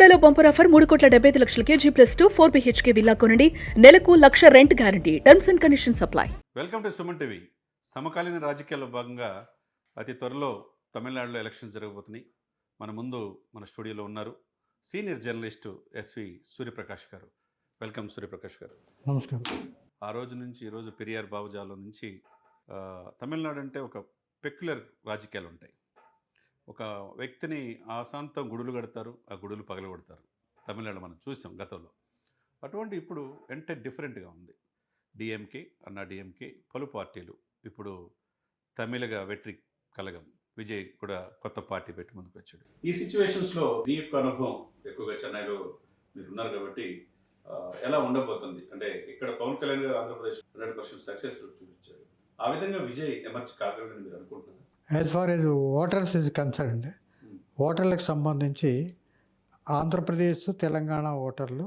బెల్లంకొండలో bumper offer 3,75,00,000 KG+2 4 BHK villa కొనండి. నెలకు 1,00,000 rent guarantee. Terms and conditions apply. Welcome to Suman TV. సమకాలీన రాజకీయాల్లో భాగంగా అతి త్వరలో తమిళనాడులో ఎలక్షన్ జరగబోతున్నాయి. మన స్టూడియోలో ఉన్నారు సీనియర్ జర్నలిస్టు ఎస్వి సూర్యప్రకాష్ గారు. వెల్కమ్ సూర్యప్రకాష్ గారు. నమస్కారం. ఆ రోజు నుంచి ఈరోజు పెరియార్ భావజాలం నుంచి తమిళనాడు అంటే ఒక పెక్యులర్ రాజకీయాలు ఉంటాయి. ఒక వ్యక్తిని ఆశాంతం గుడులు కడతారు, ఆ గుడులు పగలగొడతారు. తమిళనాడు మనం చూసాం గతంలో. అటువంటి ఇప్పుడు అంటే డిఫరెంట్గా ఉంది. డిఎంకే అన్నా డిఎంకే పలు పార్టీలు ఇప్పుడు తమిళగా వెట్రి కలగం విజయ్ కూడా కొత్త పార్టీ పెట్టి ముందుకు వచ్చాడు. ఈ సిచ్యువేషన్స్లో మీ యొక్క అనుభవం ఎక్కువగా చెన్నైలో మీరు ఉన్నారు కాబట్టి ఎలా ఉండబోతుంది? అంటే ఇక్కడ పవన్ కళ్యాణ్ గారు ఆంధ్రప్రదేశ్ 100% సక్సెస్ చూపించారు. ఆ విధంగా విజయ్ ఎమర్జ్ కాగలరని మీరు అనుకుంటున్నారు? As far as voters is concerned, ఓటర్లకు సంబంధించి ఆంధ్రప్రదేశ్ తెలంగాణ ఓటర్లు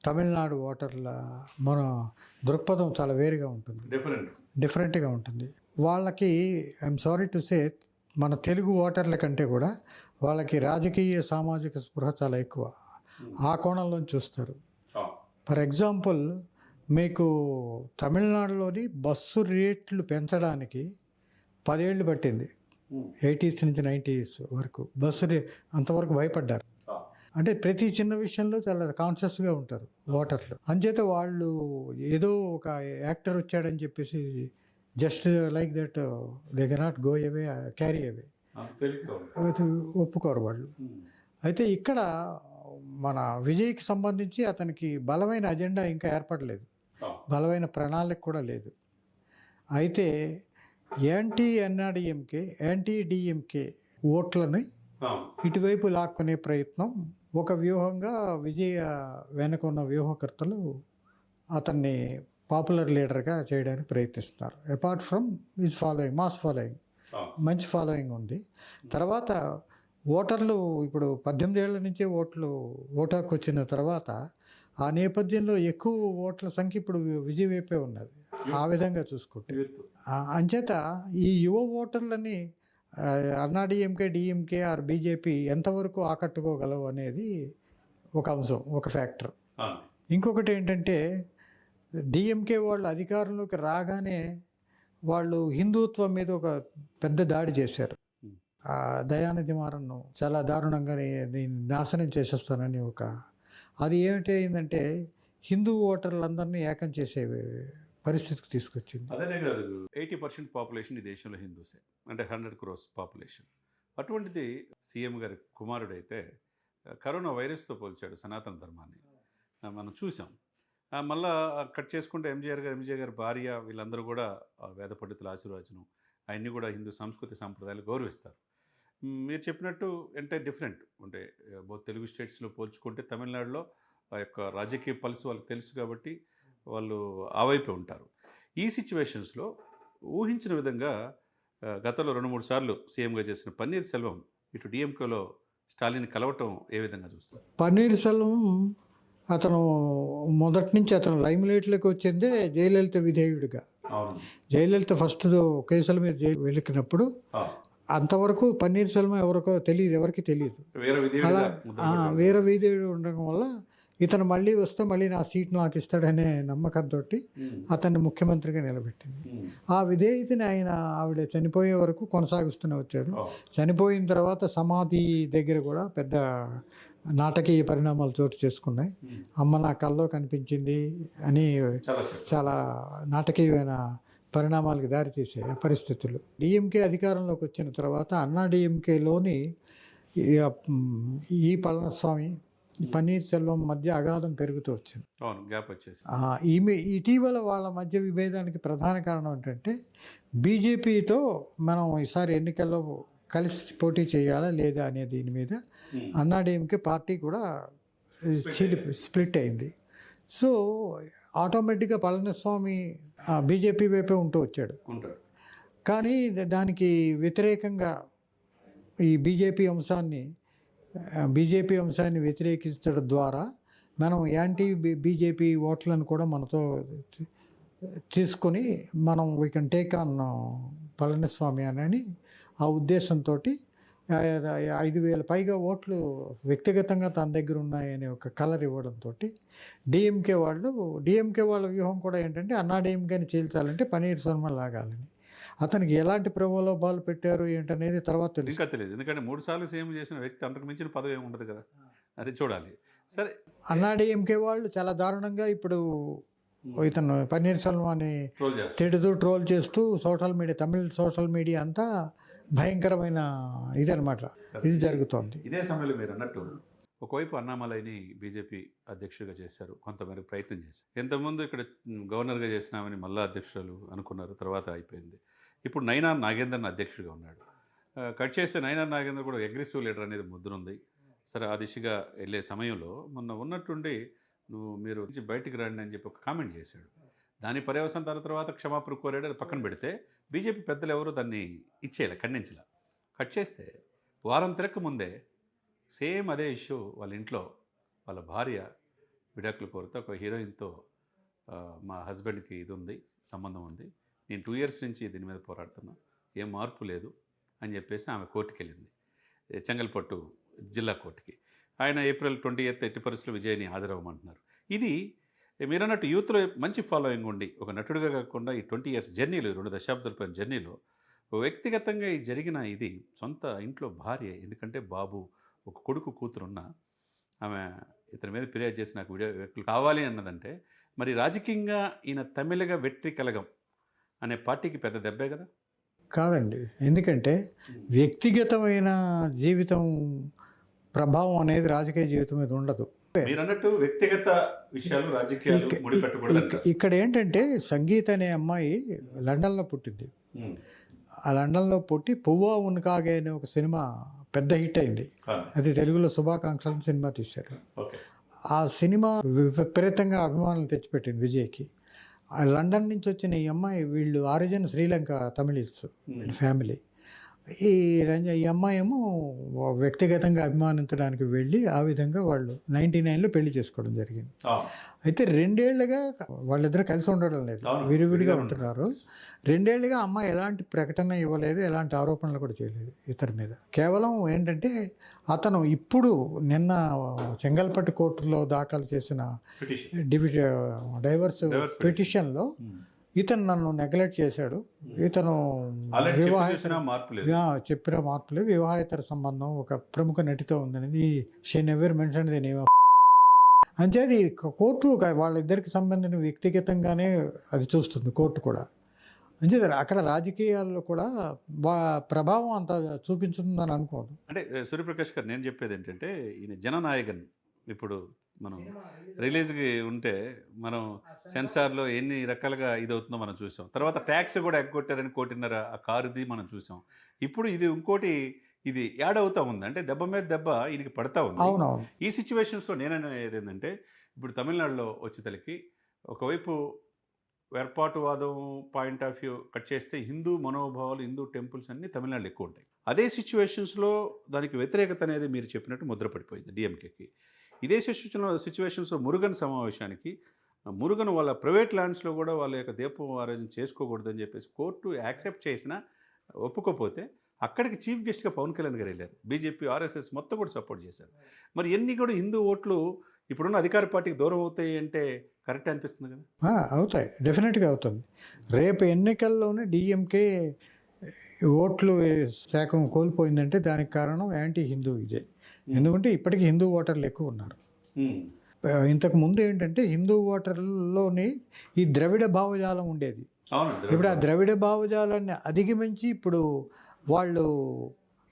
తమిళనాడు ఓటర్ల మన దృక్పథం చాలా వేరుగా ఉంటుంది, డిఫరెంట్గా ఉంటుంది. వాళ్ళకి ఐఎమ్ సారీ టు సే మన తెలుగు ఓటర్ల కంటే కూడా వాళ్ళకి రాజకీయ సామాజిక స్పృహ చాలా ఎక్కువ. ఆ కోణంలో చూస్తారు. ఫర్ ఎగ్జాంపుల్, మీకు తమిళనాడులోని బస్సు రేట్లు పెంచడానికి 10 ఏళ్ళు పట్టింది. 80s నుంచి 90s వరకు బస్సు అంతవరకు భయపడ్డారు. అంటే ప్రతి చిన్న విషయంలో చాలా కాన్షియస్గా ఉంటారు ఓటర్లు. అంచేత వాళ్ళు ఏదో ఒక యాక్టర్ వచ్చాడని చెప్పేసి just like that they cannot go away, carry away, ఒప్పుకోరు వాళ్ళు. అయితే ఇక్కడ మన విజయ్కి సంబంధించి అతనికి బలమైన అజెండా ఇంకా ఏర్పడలేదు, బలమైన ప్రణాళిక కూడా లేదు. అయితే యాంటీ ఎన్ఆర్డిఎంకే, యాంటీ డిఎంకే ఓట్లని ఇటువైపు లాక్కునే ప్రయత్నం ఒక వ్యూహంగా విజయ వెనుకున్న వ్యూహకర్తలు అతన్ని పాపులర్ లీడర్గా చేయడానికి ప్రయత్నిస్తున్నారు. Apart from is following, mass following, మంచి ఫాలోయింగ్ ఉంది. తర్వాత ఓటర్లు ఇప్పుడు 18 ఏళ్ల నుంచే ఓటాకు వచ్చిన తర్వాత ఆ నేపథ్యంలో ఎక్కువ ఓట్ల సంఖ్య ఇప్పుడు విజయ్ వైపే ఉన్నది. ఆ విధంగా చూసుకుంటే అంచేత ఈ యువ ఓటర్లని అన్నాడీఎంకే, డిఎంకే ఆర్ బీజేపీ ఎంతవరకు ఆకట్టుకోగలవు అనేది ఒక అంశం, ఒక ఫ్యాక్టర్. ఇంకొకటి ఏంటంటే, డిఎంకే వాళ్ళు అధికారంలోకి రాగానే వాళ్ళు హిందుత్వం మీద ఒక పెద్ద దాడి చేశారు. దయానిధి మారన్ను చాలా దారుణంగా దీన్ని నాశనం చేసేస్తానని అది ఏమిటైందంటే హిందూ ఓటర్లందరినీ ఏకం చేసే పరిస్థితికి తీసుకొచ్చింది. అదనే కాదు, 80% పాపులేషన్ ఈ దేశంలో హిందూసే, అంటే 100 crores పాపులేషన్. అటువంటిది సీఎం గారి కుమారుడైతే కరోనా వైరస్తో పోల్చాడు సనాతన ధర్మాన్ని. మనం చూసాం. మళ్ళా కట్ చేసుకుంటే ఎంజీఆర్ గారి భార్య వీళ్ళందరూ కూడా వేద పండితుల ఆశీర్వచనం, అవన్నీ కూడా హిందూ సంస్కృతి సాంప్రదాయాలు గౌరవిస్తారు. మీరు చెప్పినట్టు అంటే డిఫరెంట్ అంటే తెలుగు స్టేట్స్లో పోల్చుకుంటే తమిళనాడులో ఆ యొక్క రాజకీయ పల్స్ వాళ్ళకి తెలుసు కాబట్టి వాళ్ళు ఆ వైపే ఉంటారు. ఈ సిచ్యువేషన్స్లో ఊహించిన విధంగా గతంలో 2-3 సార్లు సీఎంగా చేసిన పన్నీర్ సెల్వం ఇటు డిఎంకేలో స్టాలిన్ కలవటం ఏ విధంగా చూస్తారు? పన్నీర్ సెల్వం అతను మొదటి నుంచి అతను లైమ్లైట్లోకి వచ్చిందే జయలలిత విధేయుడిగా. జయలలిత ఫస్ట్ కేసుల మీద వెళ్ళినప్పుడు అంతవరకు పన్నీర్ సెల్వం ఎవరికి తెలియదు. అలా వేరే విధేయుడు ఉండడం వల్ల ఇతను మళ్ళీ వస్తే మళ్ళీ నా సీట్ నాకు ఇస్తాడనే నమ్మకంతో అతన్ని ముఖ్యమంత్రిగా నిలబెట్టింది. ఆ విధేయతని ఆవిడ చనిపోయే వరకు కొనసాగిస్తూనే వచ్చాడు. చనిపోయిన తర్వాత సమాధి దగ్గర కూడా పెద్ద నాటకీయ పరిణామాలు చోటు చేసుకున్నాయి. అమ్మ నా కల్లో కనిపించింది అని చాలా నాటకీయమైన పరిణామాలకు దారితీసే పరిస్థితులు. డిఎంకే అధికారంలోకి వచ్చిన తర్వాత అన్నా డిఎంకేలోని ఈ పళనిస్వామి, పన్నీర్ సెల్వం మధ్య అగాధం పెరుగుతూ వచ్చింది. ఇటీవల వాళ్ళ మధ్య విభేదానికి ప్రధాన కారణం ఏంటంటే, బీజేపీతో మనం ఈసారి ఎన్నికల్లో కలిసి పోటీ చేయాలా లేదా అనే దీని మీద అన్నాడీఎంకే పార్టీ కూడా స్ప్లిట్ అయింది. సో ఆటోమేటిక్గా పళనిస్వామి బీజేపీ వైపే వచ్చాడు. కానీ దానికి వ్యతిరేకంగా ఈ బీజేపీ అంశాన్ని వ్యతిరేకించడం ద్వారా మనం యాంటీ బీజేపీ ఓట్లను కూడా మనతో తీసుకొని మనం we can take on Palaniswami అని ఆ ఉద్దేశంతో 5,000 పైగా ఓట్లు వ్యక్తిగతంగా తన దగ్గర ఉన్నాయనే ఒక కలర్ ఇవ్వడంతో డిఎంకే వాళ్ళ వ్యూహం కూడా ఏంటంటే అన్నా డిఎంకేని చీల్చాలంటే పన్నీర్ సెల్వం లాగాలని. అతనికి ఎలాంటి ప్రలోభాలు పెట్టారు ఏంటనేది తర్వాత తెలుసు. ఇంకా తెలియదు, ఎందుకంటే 3 సార్లు సీఎం చేసిన వ్యక్తి అంతకు మించిన పదవి ఏమి ఉండదు కదా, అది చూడాలి. సరే, అన్నా డిఎంకే వాళ్ళు చాలా దారుణంగా ఇప్పుడు ఇతను పన్నీర్ సెల్వాన్ని ట్రోల్ చేస్తారు. తిడుతూ ట్రోల్ చేస్తూ సోషల్ మీడియా, తమిళ సోషల్ మీడియా అంతా భయంకరమైన ఇదనమాట, ఇది జరుగుతోంది. ఇదే సమయంలో మీరు అన్నట్టు ఒకవైపు అన్నామలైని బీజేపీ అధ్యక్షుడిగా చేశారు, కొంతమేరకు ప్రయత్నం చేశారు. ఇంతకుముందు ఇక్కడ గవర్నర్గా చేసినామని మళ్ళా అధ్యక్షులు అనుకున్నారు, తర్వాత అయిపోయింది. ఇప్పుడు నైనార్ నాగేందర్ని అధ్యక్షుడిగా ఉన్నాడు. కట్ చేస్తే నైనార్ నాగేందర్ కూడా అగ్రెసివ్ లీడర్ అనేది ముద్రుంది. సరే, ఆ దిశగా వెళ్ళే సమయంలో మొన్న ఉన్నట్టుండి మీరు బయటికి రండి అని చెప్పి ఒక కామెంట్ చేశాడు. దాని పర్యవసానం తర్వాత క్షమాపణ కోరాడు, అది పక్కన పెడితే బీజేపీ పెద్దలు ఎవరు దాన్ని ఇచ్చేయాలి, ఖండించలే. కట్ చేస్తే వారం తిరక్క ముందే సేమ్ అదే ఇష్యూ వాళ్ళ ఇంట్లో వాళ్ళ భార్య విడాకులు కోరితే ఒక హీరోయిన్తో మా హస్బెండ్కి ఇది ఉంది, సంబంధం ఉంది, నేను 2 years నుంచి దీని మీద పోరాడుతున్నా, ఏం మార్పు లేదు అని చెప్పేసి ఆమె కోర్టుకి వెళ్ళింది, చెంగల్పట్టు జిల్లా కోర్టుకి. ఆయన April 28 ఎట్టి పరిస్థితుల్లో విజయ్ని హాజరవ్వమంటున్నారు. ఇది మీరన్నట్టు యూత్లో మంచి ఫాలోయింగ్ ఉండి ఒక నటుడిగా కాకుండా ఈ 20 years జర్నీలో, 2 దశాబ్దాల పైన జర్నీలో వ్యక్తిగతంగా ఈ జరిగిన ఇది సొంత ఇంట్లో భార్య, ఎందుకంటే బాబు ఒక కొడుకు కూతురున్న ఆమె ఇతని మీద ఫిర్యాదు చేసి నాకు వ్యక్తులు కావాలి అన్నదంటే, మరి రాజకీయంగా ఈయన తమిళగా వెట్రి కలగం అనే పార్టీకి పెద్ద దెబ్బే కదా. కాదండి, ఎందుకంటే వ్యక్తిగతమైన జీవితం ప్రభావం అనేది రాజకీయ జీవితం మీద ఉండదు. మీరు అన్నట్టు వ్యక్తిగత విషయాలు రాజకీయాలు ముడిపెట్టకూడదు. ఇక్కడ ఏంటంటే సంగీత అనే అమ్మాయి లండన్లో పుట్టింది. ఆ లండన్లో పుట్టి పువ్వా ఉన్కాగే అనే ఒక సినిమా పెద్ద హిట్ అయింది. అది తెలుగులో శుభాకాంక్షలు సినిమా తీశారు. ఆ సినిమా విపరీతంగా అభిమానులు తెచ్చిపెట్టింది విజయ్కి. ఆ లండన్ నుంచి వచ్చిన ఈ అమ్మాయి, వీళ్ళు ఆరిజిన్ శ్రీలంక తమిళిస్ ఫ్యామిలీ. ఈ అమ్మాయి ఏమో వ్యక్తిగతంగా అభిమానించడానికి వెళ్ళి ఆ విధంగా వాళ్ళు 99లో పెళ్లి చేసుకోవడం జరిగింది. అయితే 2 ఏళ్లుగా వాళ్ళిద్దరు కలిసి ఉండడం లేదు, విడివిడిగా ఉంటున్నారు. 2 ఏళ్లుగా అమ్మాయి ఎలాంటి ప్రకటన ఇవ్వలేదు, ఎలాంటి ఆరోపణలు కూడా చేయలేదు ఇతని మీద. కేవలం ఏంటంటే అతను ఇప్పుడు నిన్న చెంగల్పట్టు కోర్టులో దాఖలు చేసిన డైవర్స్ పిటిషన్లో ఇతను నన్ను నెగ్లెక్ట్ చేశాడు, ఇతను చెప్పిన మార్పులే, వివాహేతర సంబంధం ఒక ప్రముఖ నటితో ఉందనేది she never mention the name. అంటే అది కోర్టు వాళ్ళిద్దరికి సంబంధించిన వ్యక్తిగతంగానే అది చూస్తుంది కోర్టు కూడా. అంటే అక్కడ రాజకీయాల్లో కూడా ప్రభావం అంత చూపించుతుందని అనుకోదు. అంటే సూర్యప్రకాష్ గారు, నేను చెప్పేది ఏంటంటే ఈయన జననాయకన్ ఇప్పుడు మనం రిలీజ్కి ఉంటే మనం సెన్సార్లో ఎన్ని రకాలుగా ఇది అవుతుందో మనం చూసాం. తర్వాత ట్యాక్స్ కూడా ఎగ్గొట్టారని 1.5 ఆ కారుది మనం చూసాం. ఇప్పుడు ఇది ఇంకోటి ఇది యాడ్ అవుతూ ఉంది, అంటే దెబ్బ మీద దెబ్బ ఈయనకి పడతా ఉంది. అవునవును. ఈ సిచ్యువేషన్స్లో నేననేది ఏంటంటే, ఇప్పుడు తమిళనాడులో వచ్చేతలకి ఒకవైపు ఏర్పాటువాదం పాయింట్ ఆఫ్ వ్యూ కట్ చేస్తే హిందూ మనోభావాలు, హిందూ టెంపుల్స్ అన్నీ తమిళనాడులో ఎక్కువ ఉంటాయి. అదే సిచ్యువేషన్స్లో దానికి వ్యతిరేకత అనేది మీరు చెప్పినట్టు ముద్రపడిపోయింది డిఎంకేకి. ఇదే సిచ్యువేషన్స్లో మురుగన్ సమావేశానికి మురుగన్ వాళ్ళ ప్రైవేట్ ల్యాండ్స్లో కూడా వాళ్ళ యొక్క దీపం ఆరాధన చేసుకోకూడదని చెప్పేసి కోర్టు యాక్సెప్ట్ చేసినా ఒప్పుకోపోతే అక్కడికి చీఫ్ గెస్ట్గా పవన్ కళ్యాణ్ గారు వెళ్ళారు. బీజేపీ, ఆర్ఎస్ఎస్ మొత్తం కూడా సపోర్ట్ చేశారు. మరి ఎన్ని కూడా హిందూ ఓట్లు ఇప్పుడున్న అధికార పార్టీకి దూరం అవుతాయి అంటే కరెక్ట్ అనిపిస్తుంది కదా? అవుతాయి, డెఫినెట్గా అవుతుంది. రేపు ఎన్నికల్లోనే డిఎంకే ఓట్లు శాతం కోల్పోయిందంటే దానికి కారణం యాంటీ హిందూ ఇదే. ఎందుకంటే ఇప్పటికీ హిందూ ఓటర్లు ఎక్కువ ఉన్నారు. ఇంతకు ముందు ఏంటంటే హిందూ ఓటర్లోని ఈ ద్రవిడ భావజాలం ఉండేది. ఇప్పుడు ఆ ద్రవిడ భావజాలాన్ని అధిగమించి ఇప్పుడు వాళ్ళు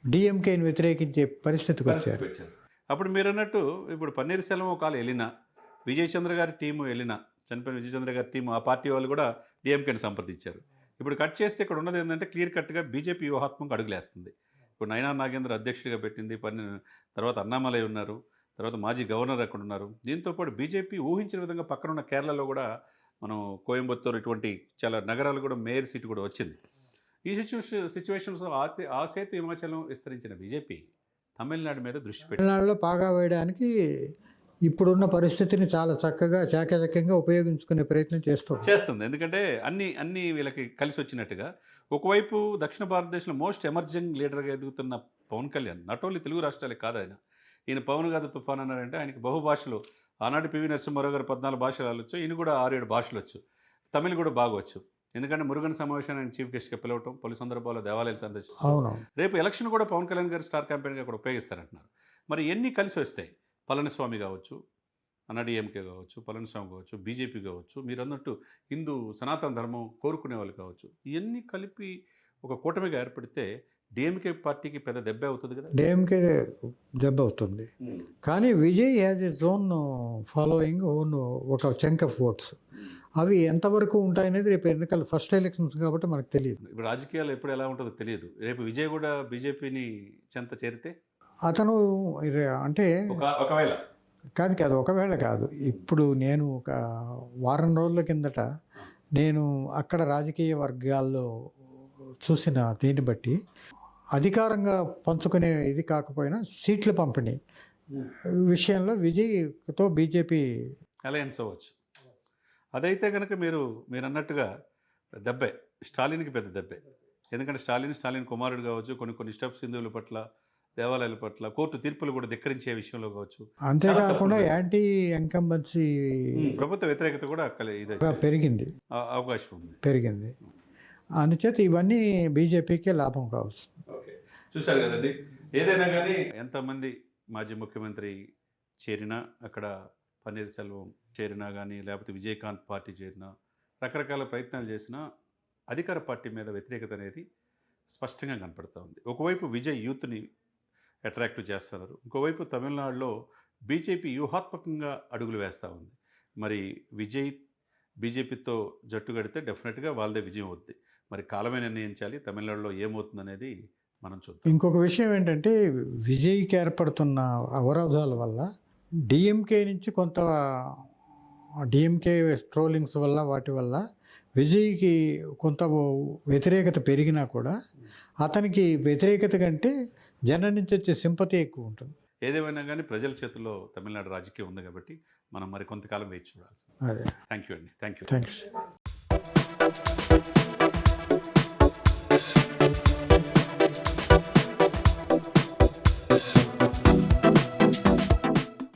డిఎంకేని వ్యతిరేకించే పరిస్థితికి వచ్చారు. అప్పుడు మీరు అన్నట్టు ఇప్పుడు పన్నీర్ సెల్వం ఒకవేళ వెళ్ళినా, విజయ్ చంద్ర గారి టీము వెళ్ళినా, చనిపోయిన విజయ్ చంద్ర గారి టీము, ఆ పార్టీ వాళ్ళు కూడా డిఎంకేని సంప్రదించారు. ఇప్పుడు కట్ చేస్తే ఇక్కడ ఉన్నది ఏంటంటే క్లియర్ కట్గా బీజేపీ వ్యూహాత్మకంగా అడుగులేస్తుంది. ఇప్పుడు నైనార్ నాగేంద్ర అధ్యక్షుడిగా పెట్టింది, తర్వాత అన్నామలై ఉన్నారు, తర్వాత మాజీ గవర్నర్ అక్కడ ఉన్నారు. దీంతోపాటు బీజేపీ ఊహించిన విధంగా పక్కనున్న కేరళలో కూడా మనం కోయంబత్తూరు ఇటువంటి చాలా నగరాలు కూడా మేయర్ సీటు కూడా వచ్చింది. ఈ సిచ్యువేషన్స్ ఆ సేతు హిమాచలం విస్తరించిన బీజేపీ తమిళనాడు మీద దృష్టి పెట్టి తమిళనాడులో పాగా వేయడానికి ఇప్పుడున్న పరిస్థితిని చాలా చక్కగా చాకచక్యంగా ఉపయోగించుకునే ప్రయత్నం చేస్తుంది. ఎందుకంటే అన్ని వీళ్ళకి కలిసి వచ్చినట్టుగా ఒకవైపు దక్షిణ భారతదేశంలో మోస్ట్ ఎమర్జింగ్ లీడర్గా ఎదుగుతున్న పవన్ కళ్యాణ్ నాట్ ఓన్లీ తెలుగు రాష్ట్రాలే కాదు ఈయన పవన్ గారు తుఫాన్ అన్నారంటే ఆయనకి బహుభాషలు ఆనాటి పివి నరసింహారావు గారు 14 భాషలు వచ్చు, ఈయన కూడా 6-7 భాషలు వచ్చు, తమిళ్ కూడా బాగా వచ్చు. ఎందుకంటే మురుగన్ సమావేశాన్ని ఆయన చీఫ్ గెస్ట్గా పిలవటం, పలు సందర్భాల్లో దేవాలయాలు సందర్శించడం, అవును. రేపు ఎలక్షన్ కూడా పవన్ కళ్యాణ్ గారు స్టార్ క్యాంపెయిన్గా కూడా ఉపయోగిస్తారంటున్నారు. మరి ఎన్ని కలిసి వస్తాయి? పళనిస్వామి కావచ్చు, అన్నాడీఎంకే కావచ్చు, పళనిస్వామి కావచ్చు, బీజేపీ కావచ్చు, మీరు అన్నట్టు హిందూ సనాతన ధర్మం కోరుకునే వాళ్ళు కావచ్చు, ఇవన్నీ కలిపి ఒక కూటమిగా ఏర్పడితే డిఎంకే పార్టీకి పెద్ద దెబ్బ అవుతుంది కదా. డిఎంకే దెబ్బ అవుతుంది. కానీ Vijay has his own following, own ఒక చంక్ ఆఫ్ ఓట్స్. అవి ఎంతవరకు ఉంటాయనేది రేపు ఎన్నికలు ఫస్ట్ ఎలక్షన్స్ కాబట్టి మనకు తెలియదు. ఇప్పుడు రాజకీయాలు ఎప్పుడు ఎలా ఉంటుందో తెలియదు. రేపు విజయ్ కూడా బీజేపీని చెంత చేరితే అతను అంటే ఒకవేళ కాదు ఒకవేళ కాదు. ఇప్పుడు నేను ఒక వారం రోజుల కిందట నేను అక్కడ రాజకీయ వర్గాల్లో చూసిన దీన్ని బట్టి అధికారంగా పంచుకునే ఇది కాకపోయినా సీట్ల పంపిణీ విషయంలో విజయ్తో బీజేపీ అలయన్స్ అవ్వచ్చు. అదైతే కనుక మీరు అన్నట్టుగా దెబ్బే, స్టాలిన్కి పెద్ద దెబ్బే. ఎందుకంటే స్టాలిన్ కుమారుడు కావచ్చు, కొన్ని స్టెప్స్ హిందువుల పట్ల, దేవాలయాల పట్ల, కోర్టు తీర్పులు కూడా ధిక్కరించే విషయంలో కావచ్చు. అంతేకాకుండా యాంటీ ఎంకంబెన్సీ ప్రభుత్వ వ్యతిరేకత కూడా పెరిగింది, అవకాశం ఉంది, పెరిగింది. అందుచేత ఇవన్నీ బీజేపీకే లాభం కావచ్చు. చూశారు కదండి. ఏదైనా కానీ ఎంతమంది మాజీ ముఖ్యమంత్రి చేరినా, అక్కడ పన్నీర్ సెల్వం చేరినా కానీ, లేకపోతే విజయకాంత్ పార్టీ చేరినా, రకరకాల ప్రయత్నాలు చేసినా అధికార పార్టీ మీద వ్యతిరేకత అనేది స్పష్టంగా కనపడుతూ ఉంది. ఒకవైపు విజయ్ యూత్ని అట్రాక్ట్ చేస్తున్నారు, ఇంకోవైపు తమిళనాడులో బీజేపీ వ్యూహాత్మకంగా అడుగులు వేస్తూ ఉంది. మరి విజయ్ బీజేపీతో జట్టు కడితే డెఫినెట్గా వాళ్ళదే విజయం అవుద్ది. మరి కాలమే నిర్ణయించాలి తమిళనాడులో ఏమవుతుందనేది మనం చూద్దాం. ఇంకొక విషయం ఏంటంటే విజయ్కి ఏర్పడుతున్న అవరోధాల వల్ల డిఎంకే నుంచి కొంత డిఎంకే ట్రోలింగ్స్ వల్ల వాటి వల్ల విజయ్కి కొంత వ్యతిరేకత పెరిగినా కూడా అతనికి వ్యతిరేకత కంటే జనం నుంచి వచ్చే సింపతి ఎక్కువ ఉంటుంది. ఏదేమైనా కానీ ప్రజల చేతుల్లో తమిళనాడు రాజకీయం ఉంది కాబట్టి మనం మరి కొంతకాలం వేచి చూడాల్సింది. అదే. థ్యాంక్ యూ అండి. Thank you. థ్యాంక్స్.